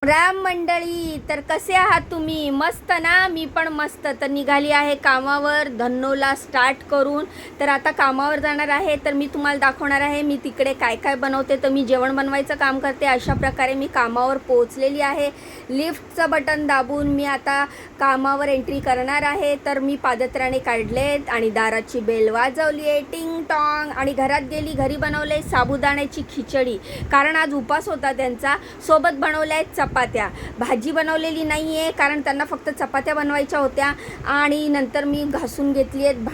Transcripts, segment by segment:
राम मंडळी, तर कसे आहात तुम्ही? मस्त ना? मी पण मस्त. तर निघाली आहे कामावर धन्नोला स्टार्ट करून. तर आता कामावर जाणार आहे. तर मी तुम्हाला दाखवणार आहे मी तिकडे काय काय बनवते. तर मी जेवण बनवायचं काम करते. अशा प्रकारे मी कामावर पोहोचलेली आहे. लिफ्टचं बटन दाबून मी आता कामावर एंट्री करणार आहे. तर मी पादत्राणे काढलेत आणि दाराची बेल वाजवली आहे, टिंग टॉंग, आणि घरात गेली. घरी बनवले साबुदाण्याची खिचडी, कारण आज उपास होता त्यांचा. सोबत बनवल्या आहेत चपात्या. भाजी बनवलेली नाही आहे, कारण त्यांना फक्त चपात्या बनवायच्या होत्या. आणि नंतर मी घासून घेतली आहेत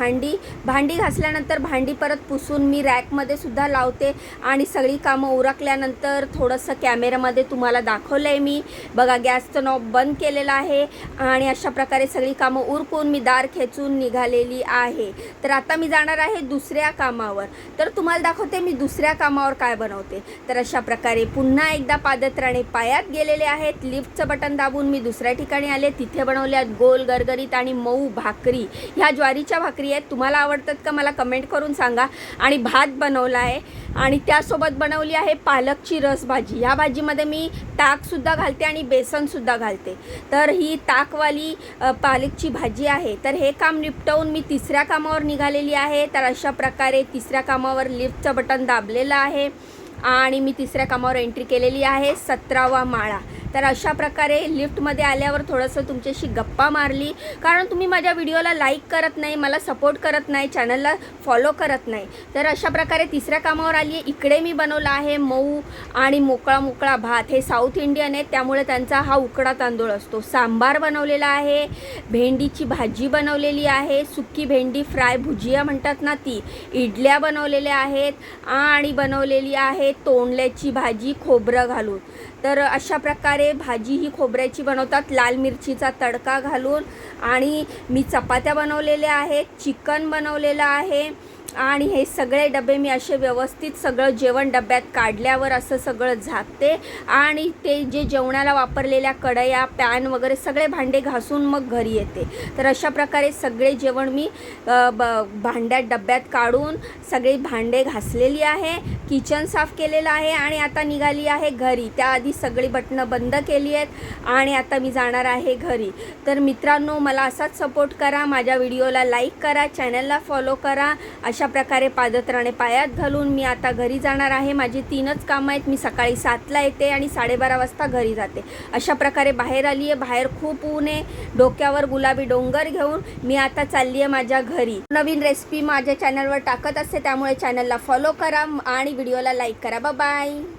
भांडी घासल्यानंतर भांडी परत पुसून मी रॅकमध्ये सुद्धा लावते. आणि सगळी कामं उरकल्यानंतर थोडंसं कॅमेऱ्यामध्ये तुम्हाला दाखवलं आहे मी. बघा, गॅसचं नॉब बंद केलेलं आहे. आणि अशा प्रकारे सगळी कामं उरकून मी दार खेचून निघालेली आहे. तर आता मी जाणार आहे दुसऱ्या कामावर. तर तुम्हाला दाखवते मी दुसऱ्या कामावर काय बनवते. तर अशा प्रकारे पुन्हा एकदा पादत्राणे पायात गेलेले आहेत. लिफ्टचं बटन दाबून मी दुसऱ्या ठिकाणी आले. तिथे बनवल्यात गोल गरगरीत आणि मऊ भाकरी. ह्या ज्वारीच्या भाकरी आहेत. तुम्हाला आवडतात का मला कमेंट करून सांगा. आणि भात बनवला आहे आणि त्यासोबत बनवली आहे पालकची रसभाजी. ह्या भाजीमध्ये मी ताकसुद्धा घालते आणि बेसनसुद्धा घालते. तर ही ताकवाली पालकची भाजी आहे. तर हे काम निपटवून मी तिसऱ्या कामावर निघालेली आहे. तर अशा प्रकारे तिसऱ्या कामावर लिफ्टचं बटन दाबलेलं आहे आणि मी तिसऱ्या कामावर एंट्री केलेली आहे, 17वा माळा. तर अशा प्रकारे लिफ्टमध्ये आल्यावर थोडंसं तुमच्याशी गप्पा मारली, कारण तुम्ही माझ्या व्हिडिओला लाईक करत नाही, मला सपोर्ट करत नाही, चॅनलला फॉलो करत नाही. तर अशा प्रकारे तिसऱ्या कामावर आली आहे. इकडे मी बनवला आहे मऊ आणि मोकळा भात. हे साऊथ इंडियन आहे, त्यामुळे त्यांचा हा उकडा तांदूळ असतो. सांबार बनवलेला आहे, भेंडीची भाजी बनवलेली आहे, सुकी भेंडी फ्राय भुजिया म्हणतात ना ती, इडल्या बनवलेल्या आहेत आणि बनवलेली आहे तोंडल्याची भाजी खोबरं घालून. तर अशा प्रकारे भाजी ही खोबऱ्याची बनवतात, लाल मिरचीचा तडका घालून. आणि मी चपात्या बनवलेल्या आहेत, चिकन बनवलेलं आहे. आणि हे सगळे डबे मी असे व्यवस्थित सगळं जेवण डब्यात काढल्यावर असं सगळं झाकते. आणि ते जे जेवणाला वापरलेल्या कढया पॅन वगैरे सगळे भांडे घासून मग घरी येते. तर अशा प्रकारे सगळे जेवण मी भांड्यात डब्यात काढून सगळे भांडे घासलेली आहे, किचन साफ केलेलं आहे आणि आता निघाली आहे घरी. त्याआधी सगळी बटणं बंद केली आहेत आणि आता मी जाणार आहे घरी. तर मित्रांनो, मला असाच सपोर्ट करा, माझ्या व्हिडिओला लाईक करा, चॅनलला फॉलो करा. अशा प्रकारे पादत्राणे पायात घालून मी आता घरी जाणार आहे. माझी 3च कामं आहेत. मी सकाळी 7ला येते आणि 12:30 वाजता घरी जाते. अशा प्रकारे बाहेर आली आहे. बाहेर खूप ऊन आहे. डोक्यावर गुलाबी डोंगर घेऊन मी आता चालली आहे माझ्या घरी. नवीन रेसिपी माझ्या चॅनलवर टाकत असते, त्यामुळे चॅनलला फॉलो करा आणि व्हिडिओला लाईक करा. Bye bye.